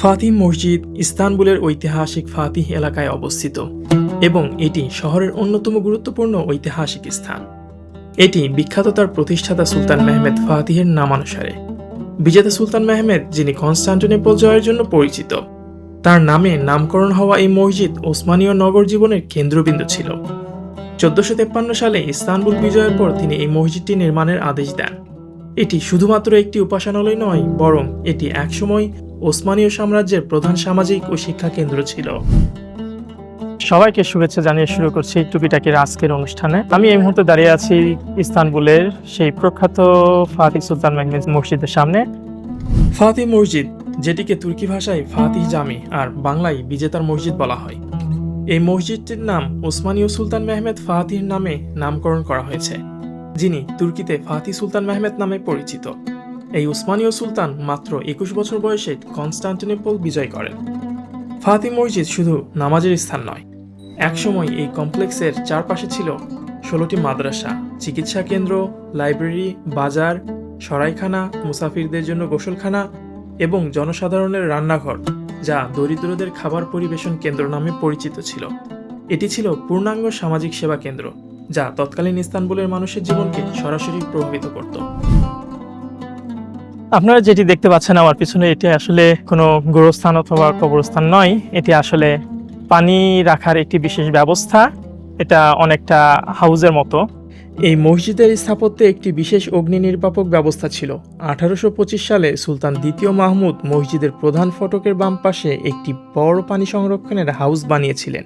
Fatih মসজিদ ইস্তানবুলের ঐতিহাসিক Fatih এলাকায় অবস্থিত এবং এটি শহরের অন্যতম গুরুত্বপূর্ণ ঐতিহাসিক স্থান। এটি বিখ্যাত তার প্রতিষ্ঠাতা সুলতান মেহমেদ ফাতিহের নামানুসারে। বিজেতা সুলতান মেহমেদ, যিনি কনস্টান্টিনোপল জয়ের জন্য পরিচিত, তার নামে নামকরণ হওয়া এই মসজিদ ওসমানীয় নগর জীবনের কেন্দ্রবিন্দু ছিল। 1453 সালে ইস্তানবুল বিজয়ের পর তিনি এই মসজিদটি নির্মাণের আদেশ দেন। এটি শুধুমাত্র একটি উপাসনালয় নয়, বরং এটি একসময় ওসমানীয় সাম্রাজ্যের প্রধান সামাজিক ও শিক্ষা কেন্দ্র ছিল। সবাইকে শুভেচ্ছা জানিয়ে শুরু করছি টুকিটাকির আজকের অনুষ্ঠানে। আমি এই মুহূর্তে দাঁড়িয়ে আছি ইস্তানবুলের সেই প্রখ্যাত ফাতিহ সুলতান মেহমেদ মসজিদের সামনে। ফাতিহ মসজিদ, যেটিকে তুর্কি ভাষায় ফাতিহ জামি আর বাংলায় বিজেতার মসজিদ বলা হয়, এই মসজিদটির নাম ওসমানীয় সুলতান মেহমেদ ফাতিহর নামে নামকরণ করা হয়েছে, যিনি তুর্কিতে ফাতিহ সুলতান মেহমেদ নামে পরিচিত। এই ওসমানীয় সুলতান মাত্র 21 বছর বয়সে কনস্টান্টিনোপল বিজয় করেন। ফাতিহ মসজিদ শুধু নামাজের স্থান নয়, একসময় এই কমপ্লেক্সের চারপাশে ছিল 16টি মাদ্রাসা, চিকিৎসা কেন্দ্র, লাইব্রেরি, বাজার, সরাইখানা, মুসাফিরদের জন্য গোসলখানা এবং জনসাধারণের রান্নাঘর, যা দরিদ্রদের খাবার পরিবেশন কেন্দ্র নামে পরিচিত ছিল। এটি ছিল পূর্ণাঙ্গ সামাজিক সেবা কেন্দ্র, যা তৎকালীন ইস্তানবুলের মানুষের জীবনকে সরাসরি প্রভাবিত করত। আপনারা যেটি দেখতে পাচ্ছেন আমার পিছনে, এটি আসলে কোনো গোরস্থান অথবা কবরস্থান নয়, এটি আসলে পানি রাখার একটি বিশেষ ব্যবস্থা। এটা অনেকটা হাউজের মতো। এই মসজিদের স্থাপত্যে একটি বিশেষ অগ্নি নির্বাপক ব্যবস্থা ছিল। 1825 সালে সুলতান দ্বিতীয় মাহমুদ মসজিদের প্রধান ফটকের বাম পাশে একটি বড় পানি সংরক্ষণের হাউস বানিয়েছিলেন।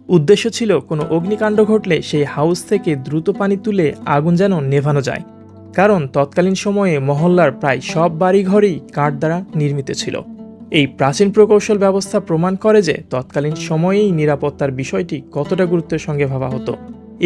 উদ্দেশ্য ছিল কোনো অগ্নিকাণ্ড ঘটলে সেই হাউস থেকে দ্রুত পানি তুলে আগুন যেন নেভানো যায়, কারণ তৎকালীন সময়ে মহল্লার প্রায় সব বাড়িঘরই কাঠ দ্বারা নির্মিত ছিল। এই প্রাচীন প্রকৌশল ব্যবস্থা প্রমাণ করে যে তৎকালীন সময়েই নিরাপত্তার বিষয়টি কতটা গুরুত্বের সঙ্গে ভাবা হতো।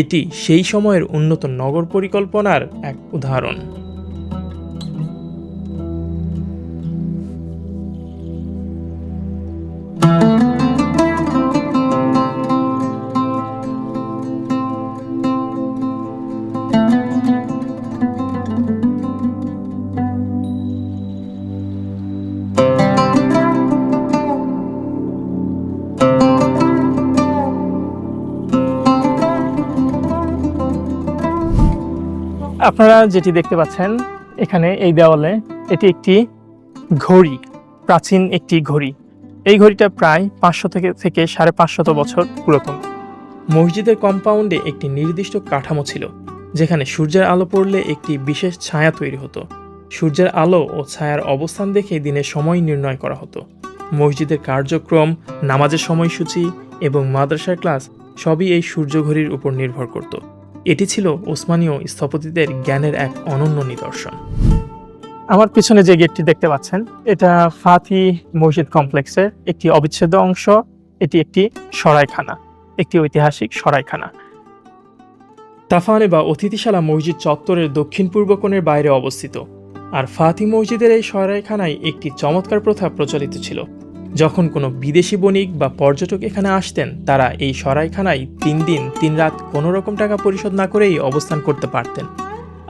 এটি সেই সময়ের উন্নত নগর পরিকল্পনার এক উদাহরণ। আপনারা যেটি দেখতে পাচ্ছেন এখানে এই দেওয়ালে, এটি একটি ঘড়ি, প্রাচীন একটি ঘড়ি। এই ঘড়িটা প্রায় 500 থেকে 550 বছর পুরাতন। মসজিদের কম্পাউন্ডে একটি নির্দিষ্ট কাঠামো ছিল, যেখানে সূর্যের আলো পড়লে একটি বিশেষ ছায়া তৈরি হতো। সূর্যের আলো ও ছায়ার অবস্থান দেখে দিনের সময় নির্ণয় করা হতো। মসজিদের কার্যক্রম, নামাজের সময়সূচি এবং মাদ্রাসার ক্লাস সবই এই সূর্য ঘড়ির উপর নির্ভর করত। এটি ছিল ওসমানীয় স্থপতিদের জ্ঞানের এক অনন্য নিদর্শন। আমার পিছনে যে গেটটি দেখতে পাচ্ছেন, এটা ফাতিহ মসজিদ কমপ্লেক্সের একটি অবিচ্ছেদ্য অংশ। এটি একটি সরাইখানা, একটি ঐতিহাসিক সরাইখানা। তাফানে বা অতিথিশালা মসজিদ চত্বরের দক্ষিণ পূর্ব কোণের বাইরে অবস্থিত। আর ফাতিহ মসজিদের এই সরাইখানায় একটি চমৎকার প্রথা প্রচলিত ছিল। যখন কোনো বিদেশি বণিক বা পর্যটক এখানে আসতেন, তারা এই সরাইখানায় 3 দিন 3 রাত কোনো রকম টাকা পরিশোধ না করেই অবস্থান করতে পারতেন।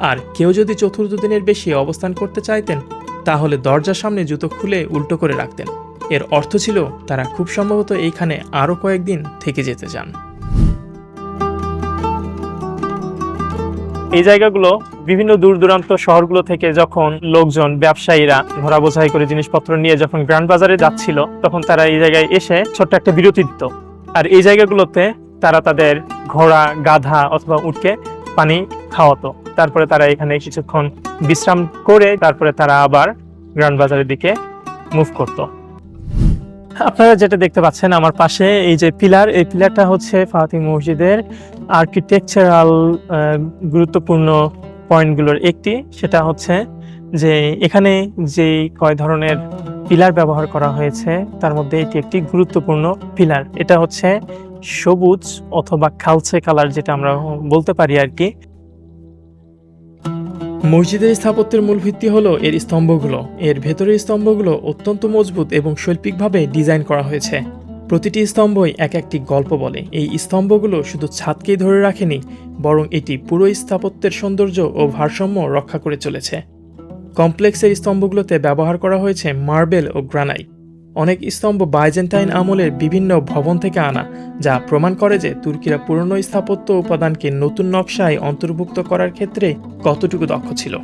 আর কেউ যদি চতুর্থ দিনের বেশি অবস্থান করতে চাইতেন, তাহলে দরজার সামনে জুতো খুলে উল্টো করে রাখতেন। এর অর্থ ছিল তারা খুব সম্ভবত এইখানে আরও কয়েকদিন থেকে যেতে চান। এই জায়গাগুলো বিভিন্ন দূর দূরান্ত শহরগুলো থেকে যখন লোকজন, ব্যবসায়ীরা ঘোড়া বোঝাই করে জিনিসপত্র নিয়ে যখন গ্র্যান্ড বাজারে যাচ্ছিল, তখন তারা এই জায়গায় এসে ছোট্ট একটা বিরতি দিত। আর এই জায়গাগুলোতে তারা তাদের ঘোড়া, গাধা অথবা উটকে পানি খাওয়াতো। তারপরে তারা এখানে কিছুক্ষণ বিশ্রাম করে তারপরে তারা আবার গ্র্যান্ড বাজারের দিকে মুভ করত। আপনারা যেটা দেখতে পাচ্ছেন আমার পাশে, এই যে পিলার, এই পিলারটা হচ্ছে ফাতিহ মসজিদের আর্কিটেকচারাল গুরুত্বপূর্ণ পয়েন্টগুলোর একটি। সেটা হচ্ছে যে এখানে যে কয় ধরনের পিলার ব্যবহার করা হয়েছে, তার মধ্যে এটি একটি গুরুত্বপূর্ণ পিলার। এটা হচ্ছে সবুজ অথবা কালচে কালার, যেটা আমরা বলতে পারি আর কি। মসজিদের স্থাপত্যের মূল ভিত্তি হলো এর স্তম্ভগুলো। এর ভেতরের স্তম্ভগুলো অত্যন্ত মজবুত এবং শৈল্পিকভাবে ডিজাইন করা হয়েছে। প্রতিটি স্তম্ভই এক একটি গল্প বলে। এই স্তম্ভগুলো শুধু ছাদকেই ধরে রাখেনি, বরং এটি পুরো স্থাপত্যের সৌন্দর্য ও ভারসাম্য রক্ষা করে চলেছে। কমপ্লেক্সের স্তম্ভগুলোতে ব্যবহার করা হয়েছে মার্বেল ও গ্রানাইট। অনেক স্তম্ভ বাইজেন্টাইন আমলের বিভিন্ন ভবন থেকে আনা, যা প্রমাণ করে যে তুর্কিরা পুরনো স্থাপত্য উপাদানকে নতুন নকশায় অন্তর্ভুক্ত করার ক্ষেত্রে কতটুকু দক্ষ ছিল।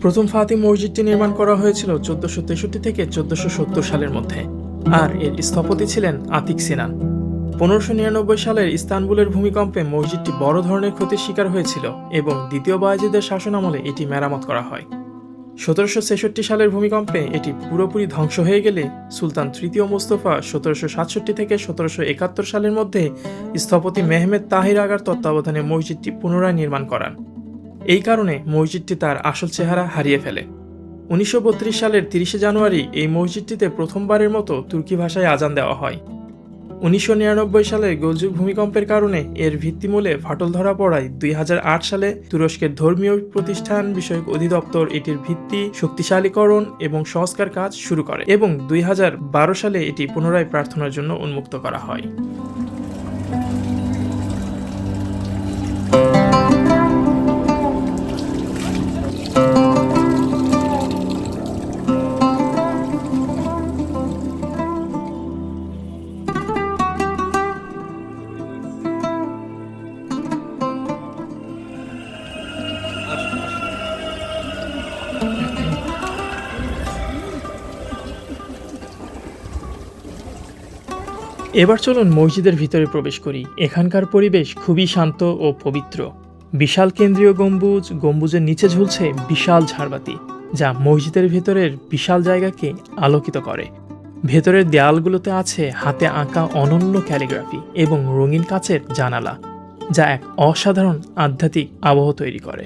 প্রথম ফাতিম মসজিদটি নির্মাণ করা হয়েছিল 1463 থেকে 1470 সালের মধ্যে, আর এর স্থপতি ছিলেন আতিক সিনান। 1599 সালের ইস্তানবুলের ভূমিকম্পে মসজিদটি বড় ধরনের ক্ষতির শিকার হয়েছিল এবং দ্বিতীয় বায়েজিদের শাসনামলে এটি মেরামত করা হয়। 1766 সালের ভূমিকম্পে এটি পুরোপুরি ধ্বংস হয়ে গেলে সুলতান তৃতীয় মুস্তফা 1767 থেকে 1771 সালের মধ্যে স্থপতি মেহমেদ তাহির আগার তত্ত্বাবধানে মসজিদটি পুনরায় নির্মাণ করান। এই কারণে মসজিদটি তার আসল চেহারা হারিয়ে ফেলে। 1932 সালের 30 জানুয়ারি এই মসজিদটিতে প্রথমবারের মতো তুর্কি ভাষায় আজান দেওয়া হয়। 1999 সালের গোলযোগ ভূমিকম্পের কারণে এর ভিত্তিমূলে ফাটল ধরা পড়ায় 2008 সালে তুরস্কের ধর্মীয় প্রতিষ্ঠান বিষয়ক অধিদপ্তর এটির ভিত্তি শক্তিশালীকরণ এবং সংস্কার কাজ শুরু করে এবং 2012 সালে এটি পুনরায় প্রার্থনার জন্য উন্মুক্ত করা হয়। এবার চলুন মসজিদের ভিতরে প্রবেশ করি। এখানকার পরিবেশ খুবই শান্ত ও পবিত্র। বিশাল কেন্দ্রীয় গম্বুজ, গম্বুজের নিচে ঝুলছে বিশাল ঝাড়বাতি, যা মসজিদের ভেতরের বিশাল জায়গাকে আলোকিত করে। ভেতরের দেয়ালগুলোতে আছে হাতে আঁকা অনন্য ক্যালিগ্রাফি এবং রঙিন কাচের জানালা, যা এক অসাধারণ আধ্যাত্মিক আবহ তৈরি করে।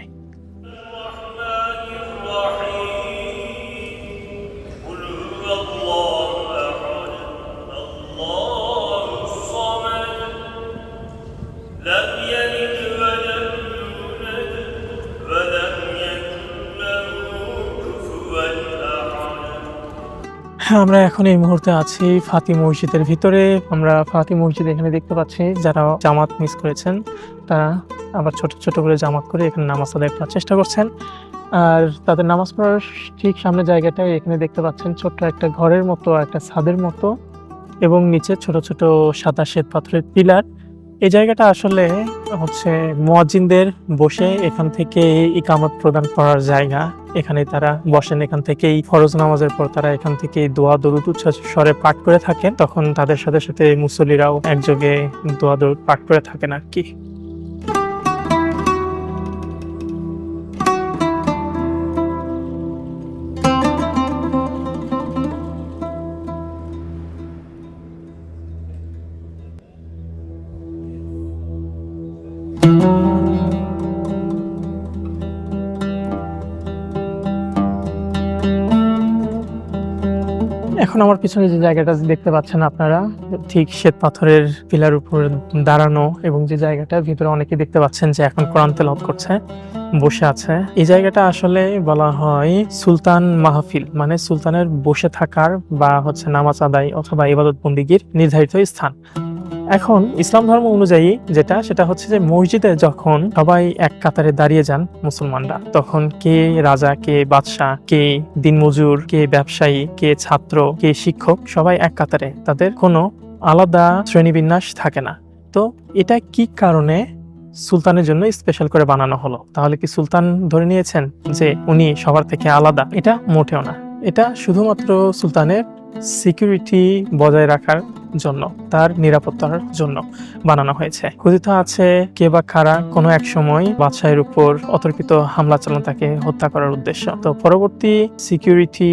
হ্যাঁ, আমরা এখন এই মুহূর্তে আছি ফাতি মসজিদের ভিতরে। আমরা ফাতি মসজিদ এখানে দেখতে পাচ্ছি। যারা জামাত মিস করেছেন তারা আবার ছোট ছোট করে জামাত করে এখানে নামাজ আদায় করার চেষ্টা করছেন। আর তাদের নামাজ পড়ার ঠিক সামনে জায়গাটায় এখানে দেখতে পাচ্ছেন ছোট্ট একটা ঘরের মতো, একটা ছাদের মতো, এবং নিচে ছোট ছোট সাদা শ্বেত পাথরের পিলার। এই জায়গাটা আসলে হচ্ছে মুয়াজ্জিনদের বসে এখান থেকে ইকামত প্রদান করার জায়গা। এখানে তারা বসেন, এখান থেকেই ফরজ নামাজের পর তারা এখান থেকে দোয়া দরুদ উচ্চ স্বরে পাঠ করে থাকেন। তখন তাদের সাথে সাথে মুসল্লিরাও একযোগে দোয়া দরুদ পাঠ করে থাকেন আর কি। এখন আমার পিছনে যে জায়গাটা দেখতে পাচ্ছেন আপনারা, ঠিক শ্বেত পাথরের পিলার উপর দাঁড়ানো, এবং যে জায়গাটা ভিতরে অনেকে দেখতে পাচ্ছেন যে এখন কোরআন তেলাওয়াত করছে, বসে আছে। এই জায়গাটা আসলে বলা হয় সুলতান মাহফিল, মানে সুলতানের বসে থাকার বা হচ্ছে নামাজ আদায় অথবা ইবাদত বন্দিগির নির্ধারিত স্থান। এখন ইসলাম ধর্ম অনুযায়ী সেটা হচ্ছে যে মসজিদে যখন সবাই এক কাতারে দাঁড়িয়ে যান মুসলমানরা, তখন কে রাজা, কে বাদশাহ, কে দিনমজুর, কে ব্যবসায়ী, কে ছাত্র, কে শিক্ষক, সবাই এক কাতারে, তাদের কোনো আলাদা শ্রেণীবিন্যাস থাকে না। তো এটা কি কারণে সুলতানের জন্য স্পেশাল করে বানানো হলো? তাহলে কি সুলতান ধরে নিয়েছেন যে উনি সবার থেকে আলাদা? এটা মোটেও না। এটা শুধুমাত্র সুলতানের সিকিউরিটি বজায় রাখার জন্য, তার নিরাপত্তার জন্য বানানো হয়েছে। কথিত আছে কে বা কারা কোনো এক সময় বাদশাহের উপর অতর্কিত হামলা চালানো, তাকে হত্যা করার উদ্দেশ্য। তো পরবর্তী সিকিউরিটি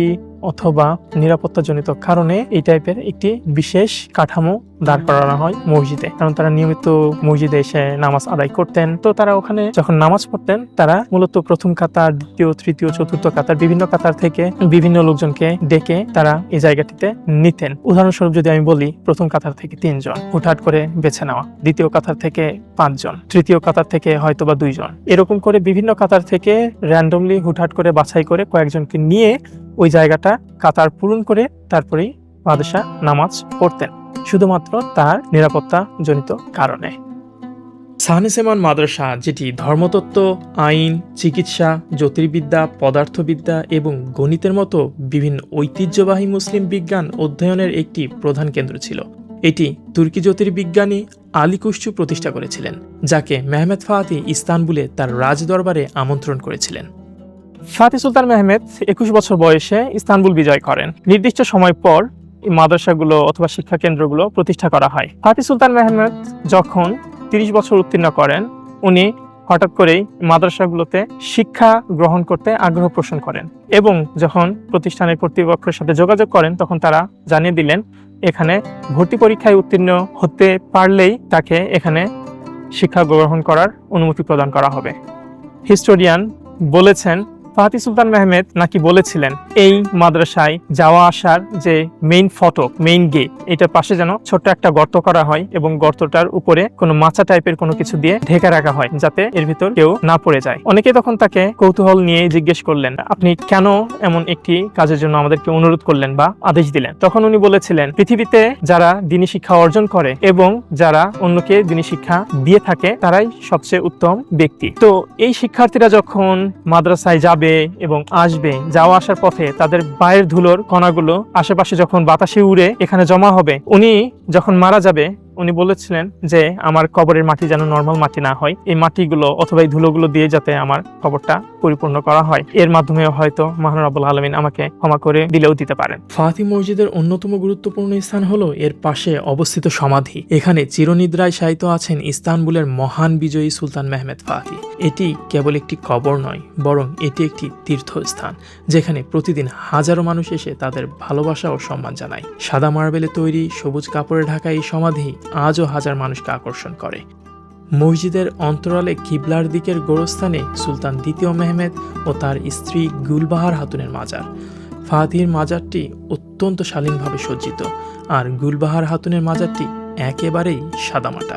অথবা নিরাপত্তাজনিত কারণে এই টাইপের একটি বিশেষ কাঠামো দাঁড় করানো হয় মসজিদে, কারণ তারা নিয়মিত মসজিদে এসে নামাজ আদায় করতেন। তো তারা ওখানে যখন নামাজ পড়তেন, তারা মূলত প্রথম কাতার, দ্বিতীয়, তৃতীয়, চতুর্থ কাতার, বিভিন্ন কাতার থেকে বিভিন্ন লোকজনকে ডেকে তারা এই জায়গাটিতে নিতেন। উদাহরণস্বরূপ যদি আমি বলি, প্রথম কাতার থেকে 3 জন হুটহাট করে বেছে নেওয়া, দ্বিতীয় কাতার থেকে 5 জন, তৃতীয় কাতার থেকে হয়তোবা 2 জন, এরকম করে বিভিন্ন কাতার থেকে র্যান্ডমলি হুটহাট করে বাছাই করে কয়েকজনকে নিয়ে ওই জায়গাটা কাতার পূরণ করে তারপরেই বাদশাহ নামাজ পড়তেন, শুধুমাত্র তার নিরাপত্তা জনিত কারণে। সাহনেসেমান মাদ্রাসা, যেটি ধর্মতত্ত্ব, আইন, চিকিৎসা, জ্যোতির্বিদ্যা, পদার্থবিদ্যা এবং গণিতের মতো বিভিন্ন ঐতিহ্যবাহী মুসলিম বিজ্ঞান অধ্যয়নের একটি প্রধান কেন্দ্র ছিল। এটি তুর্কি জ্যোতির্বিজ্ঞানী আলী কুশচু প্রতিষ্ঠা করেছিলেন, যাকে মেহমেদ ফাহাতি ইস্তানবুলে তার রাজদরবারে আমন্ত্রণ করেছিলেন। ফাতিহ সুলতান মেহমেদ 21 বছর বয়সে ইস্তানবুল বিজয় করেন। নির্দিষ্ট সময় পর এই মাদ্রাসাগুলো অথবা শিক্ষা কেন্দ্রগুলো প্রতিষ্ঠা করা হয়। ফাতিহ সুলতান মেহমেদ যখন 30 বছর উত্তীর্ণ করেন, উনি হঠাৎ করেই মাদ্রাসাগুলোতে শিক্ষা গ্রহণ করতে আগ্রহ পোষণ করেন এবং যখন প্রতিষ্ঠানের কর্তৃপক্ষের সাথে যোগাযোগ করেন, তখন তারা জানিয়ে দিলেন এখানে ভর্তি পরীক্ষায় উত্তীর্ণ হতে পারলেই তাকে এখানে শিক্ষা গ্রহণ করার অনুমতি প্রদান করা হবে। হিস্টোরিয়ান বলেছেন, ফাতিহ সুলতান মেহমেদ নাকি বলেছিলেন এই মাদ্রাসায় যাওয়া আসার যে মেইন ফটক, মেইন গেট, এটার পাশে যেন ছোট্ট একটা গর্ত করা হয় এবং গর্তটার উপরে কোনো মাচা টাইপের কোনো কিছু দিয়ে ঢেকে রাখা হয়, যাতে এর ভিতর কেউ না পড়ে যায়। অনেকে তখন তাকে কৌতূহল নিয়ে জিজ্ঞেস করলেন, আপনি কেন এমন একটি কাজের জন্য আমাদেরকে অনুরোধ করলেন বা আদেশ দিলেন? তখন উনি বলেছিলেন, পৃথিবীতে যারা দ্বীনি শিক্ষা অর্জন করে এবং যারা অন্যকে দ্বীনি শিক্ষা দিয়ে থাকে, তারাই সবচেয়ে উত্তম ব্যক্তি। তো এই শিক্ষার্থীরা যখন মাদ্রাসায় যাবে এবং আসবে, যাওয়া আসার পথে তাদের পায়ের ধুলোর কণাগুলো আশেপাশে যখন বাতাসে উড়ে এখানে জমা হবে, উনি যখন মারা যাবে, উনি বলেছিলেন যে আমার কবরের মাটি যেন নরমাল মাটি না হয়, এই মাটিগুলো অথবা এই ধুলোগুলো দিয়ে যাতে আমার কবরটা পরিপূর্ণ করা হয়। এর মাধ্যমে হয়তো মহান রব্বুল আলামিন আমাকে ক্ষমা করে দিলেও দিতে পারেন। ফাতিহ মসজিদের অন্যতম গুরুত্বপূর্ণ স্থান হলো এর পাশে অবস্থিত সমাধি। এখানে চিরনিদ্রায় শায়িত আছেন ইস্তানবুলের মহান বিজয়ী সুলতান মেহমেদ ফাতিহ। এটি কেবল একটি কবর নয়, বরং এটি একটি তীর্থস্থান, যেখানে প্রতিদিন হাজারো মানুষ এসে তাদের ভালোবাসা ও সম্মান জানায়। সাদা মার্বেলে তৈরি সবুজ কাপড়ে ঢাকা এই সমাধি আজও হাজার মানুষকে আকর্ষণ করে। মসজিদের অন্তরালে কিবলার দিকের গোরস্থানে সুলতান দ্বিতীয় মেহমেদ ও তার স্ত্রী গুলবাহার হাতুনের মাজার। ফাতিহর মাজারটি অত্যন্ত শালীনভাবে সজ্জিত, আর গুলবাহার হাতুনের মাজারটি একেবারেই সাদামাটা।